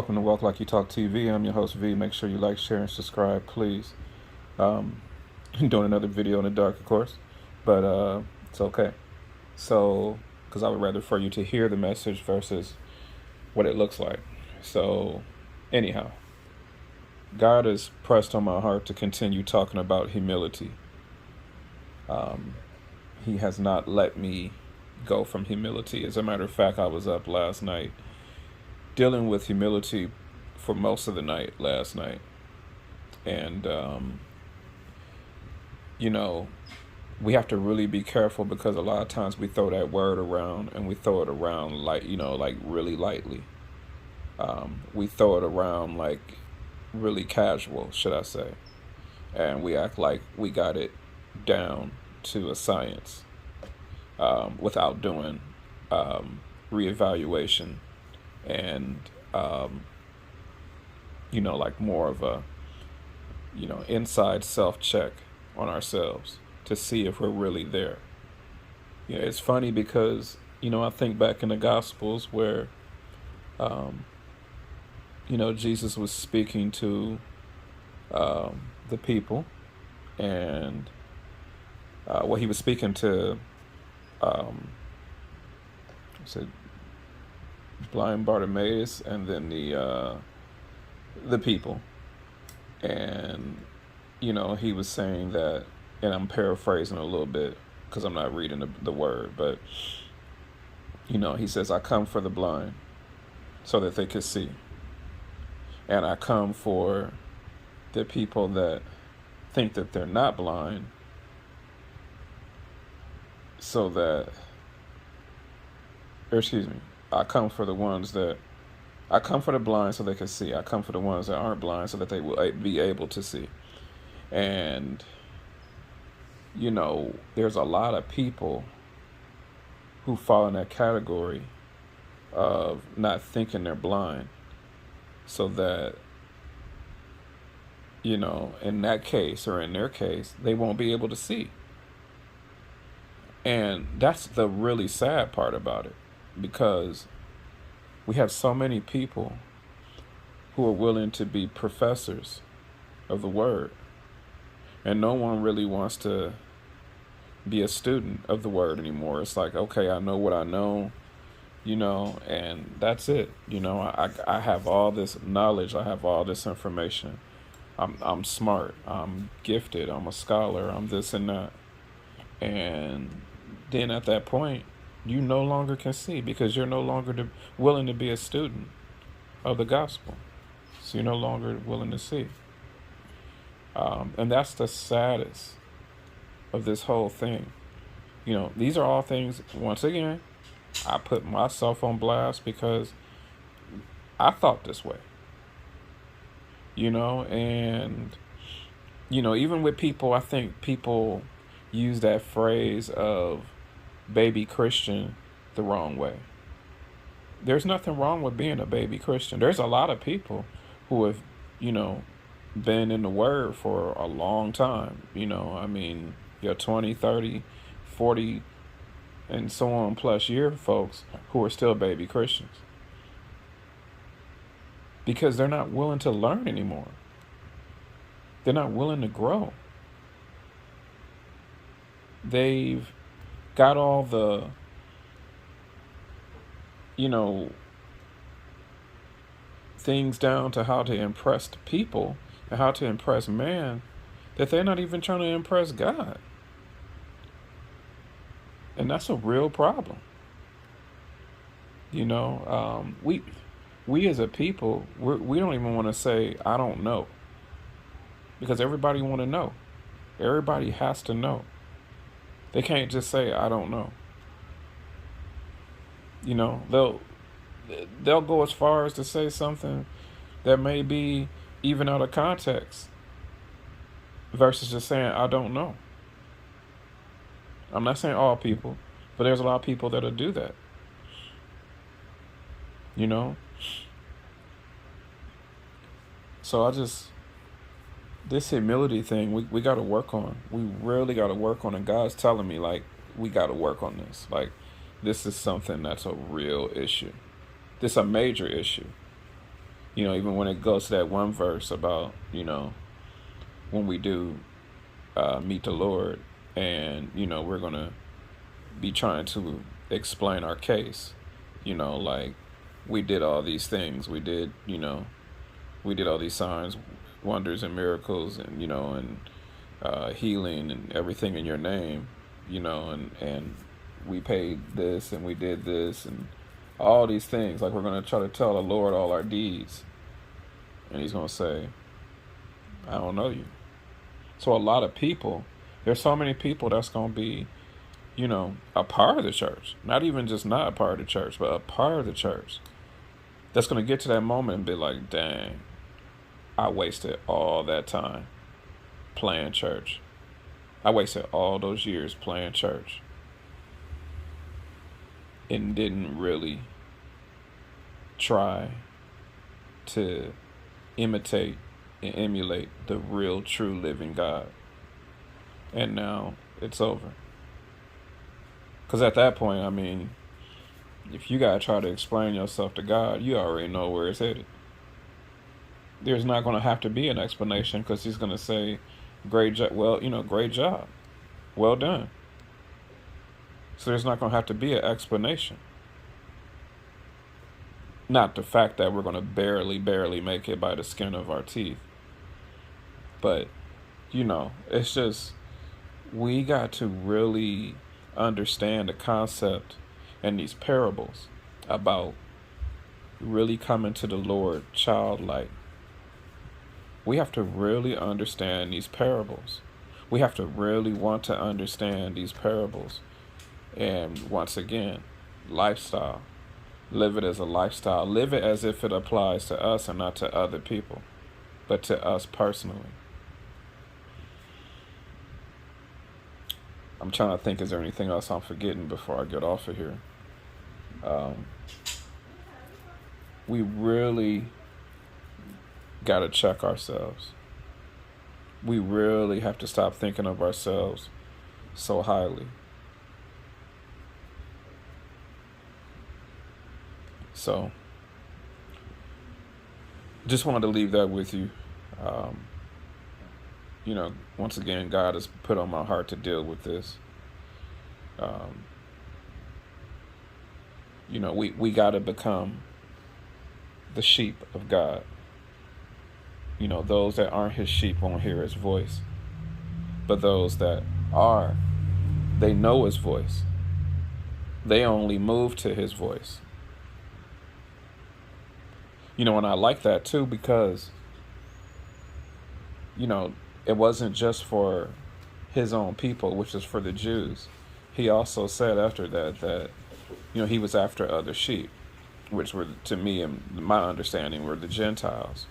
Welcome to Walk Like You Talk TV. I'm your host V. Make sure you like, share, and subscribe, please. Um, doing another video in the dark, of course, but it's okay. So, because I would rather for you to hear the message versus what it looks like. So, anyhow, God has pressed on my heart to continue talking about humility. Um, he has not let me go from humility. As a matter of fact, I was up last night dealing with humility for most of the night last night. And, you know, we have to really be careful because a lot of times we throw that word around and we throw it around like really lightly. We throw it around like really casual, should I say. And we act like we got it down to a science without doing reevaluation and like more of a inside self check on ourselves to see if we're really there. It's funny because I think back in the Gospels where Jesus was speaking to the people, and he was speaking to said blind Bartimaeus and then the people. And he was saying that, and I'm paraphrasing a little bit because I'm not reading the word, but he says, I come for the blind so that they could see, and I come for the people that think that they're not blind so that, or excuse me, I come for the blind so they can see. I come for the ones that aren't blind so that they will be able to see. And, there's a lot of people who fall in that category of not thinking they're blind. So that, in that case or in their case, they won't be able to see. And that's the really sad part about it, because we have so many people who are willing to be professors of the word, and no one really wants to be a student of the word anymore. It's like, okay, I know what I know, and that's it. I have all this knowledge, I have all this information. I'm smart, I'm gifted, I'm a scholar, I'm this and that. And then at that point, you no longer can see because you're no longer willing to be a student of the gospel. So you're no longer willing to see. And that's the saddest of this whole thing. These are all things, once again, I put myself on blast because I thought this way. And, even with people, I think people use that phrase of baby Christian the wrong way. There's nothing wrong with being a baby Christian. There's a lot of people who have, been in the word for a long time. Your 20, 30, 40, and so on plus year folks who are still baby Christians. Because they're not willing to learn anymore. They're not willing to grow. They've got all the, things down to how to impress the people and how to impress man, that they're not even trying to impress God. And that's a real problem. We as a people, we don't even want to say, I don't know. Because everybody want to know. Everybody has to know. They can't just say, I don't know. They'll go as far as to say something that may be even out of context versus just saying, I don't know. I'm not saying all people, but there's a lot of people that'll do that. So this humility thing, we got to work on. We really got to work on it. God's telling me, like, we got to work on this. Like, this is something that's a real issue. This is a major issue. Even when it goes to that one verse about, when we do meet the Lord, and we're gonna be trying to explain our case. Like, we did all these things. We did all these signs, wonders, and miracles, and healing and everything in your name. And we paid this and we did this and all these things. Like, we're gonna try to tell the Lord all our deeds, and He's gonna say, "I don't know you." So a lot of people, there's so many people that's gonna be, a part of the church, not even just not a part of the church, but a part of the church, that's going to get to that moment and be like, dang, I wasted all that time playing church. I wasted all those years playing church and didn't really try to imitate and emulate the real, true, living God. And now it's over. Because at that point, if you got to try to explain yourself to God, you already know where it's headed. There's not going to have to be an explanation, because He's going to say, great job. Well, great job. Well done. So there's not going to have to be an explanation. Not the fact that we're going to barely make it by the skin of our teeth. But, it's just, we got to really understand the concept and these parables about really coming to the Lord childlike. We have to really understand these parables. We have to really want to understand these parables. And once again, lifestyle. Live it as a lifestyle. Live it as if it applies to us and not to other people, but to us personally. I'm trying to think, is there anything else I'm forgetting before I get off of here? We really got to check ourselves. We really have to stop thinking of ourselves so highly. So, just wanted to leave that with you. Once again, God has put on my heart to deal with this. We got to become the sheep of God. Those that aren't His sheep won't hear His voice. But those that are, they know His voice. They only move to His voice. And I like that too, because, it wasn't just for His own people, which is for the Jews. He also said after that, He was after other sheep, which were, to me and my understanding, were the Gentiles.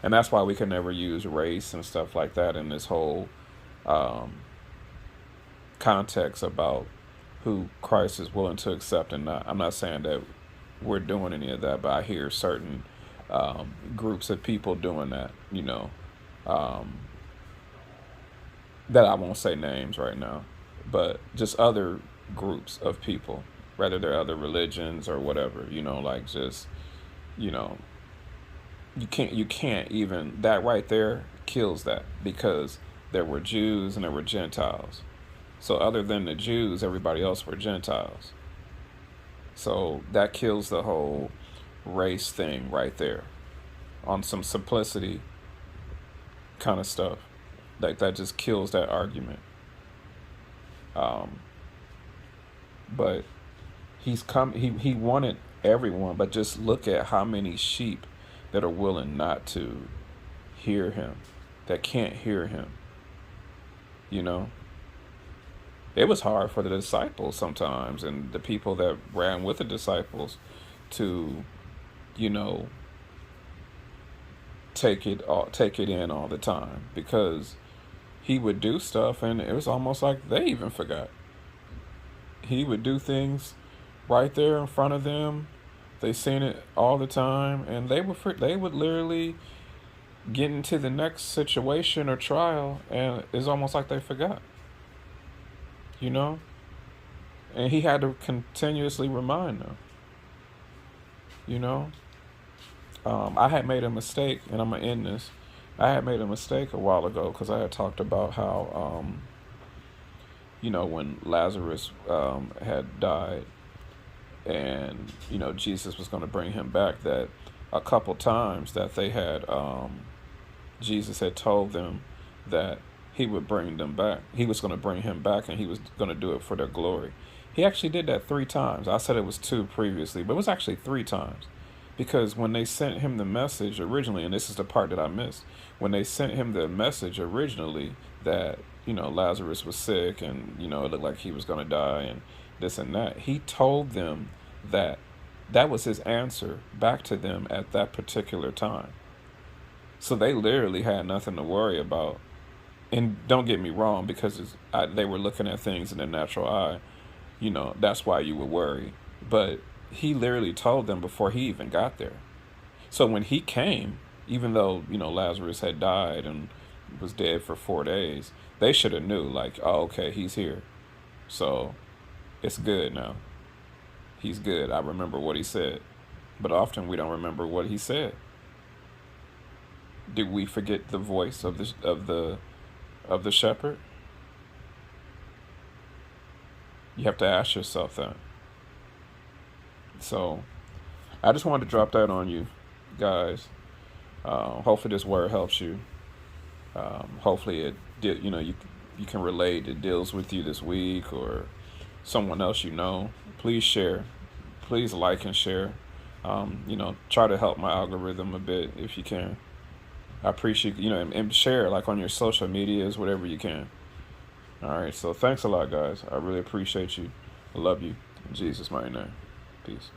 And that's why we can never use race and stuff like that in this whole context about who Christ is willing to accept and not. I'm not saying that we're doing any of that, but I hear certain groups of people doing that, that I won't say names right now, but just other groups of people, whether they're other religions or whatever, like just, you can't even, that right there kills that, because there were Jews and there were Gentiles. So other than the Jews, everybody else were Gentiles. So that kills the whole race thing right there, on some simplicity kind of stuff. Like, that just kills that argument. But he wanted everyone, but just look at how many sheep that are willing not to hear Him, that can't hear Him. It was hard for the disciples sometimes, and the people that ran with the disciples, to, take it in all the time, because He would do stuff and it was almost like they even forgot. He would do things right there in front of them. They seen it all the time, and they would literally get into the next situation or trial, and it's almost like they forgot. And He had to continuously remind them. I had made a mistake, and I'm gonna end this. I had made a mistake a while ago because I had talked about how, when Lazarus had died, and Jesus was going to bring him back. That a couple times that they had, Jesus had told them that he would bring them back. He was going to bring him back, and he was going to do it for their glory. He actually did that 3 times. I said it was 2 previously, but it was actually 3 times. Because when they sent him the message originally, and this is the part that I missed, when they sent him the message originally that, Lazarus was sick and, it looked like he was going to die and this and that, he told them that that was his answer back to them at that particular time. So they literally had nothing to worry about. And don't get me wrong, because they were looking at things in the natural eye, that's why you would worry. But he literally told them before he even got there. So when he came, even though, Lazarus had died and was dead for 4 days, they should have knew, like, oh, okay, he's here. So it's good now. He's good. I remember what he said. But often we don't remember what he said. Did we forget the voice of the shepherd? You have to ask yourself that. So I just wanted to drop that on you guys. Hopefully this word helps you. Hopefully it did. You can relate. It deals with you this week or someone else Please share. Please like and share. Try to help my algorithm a bit if you can. I appreciate and share like on your social medias, whatever you can. All right. So thanks a lot, guys. I really appreciate you. I love you. In Jesus' mighty name. Peace.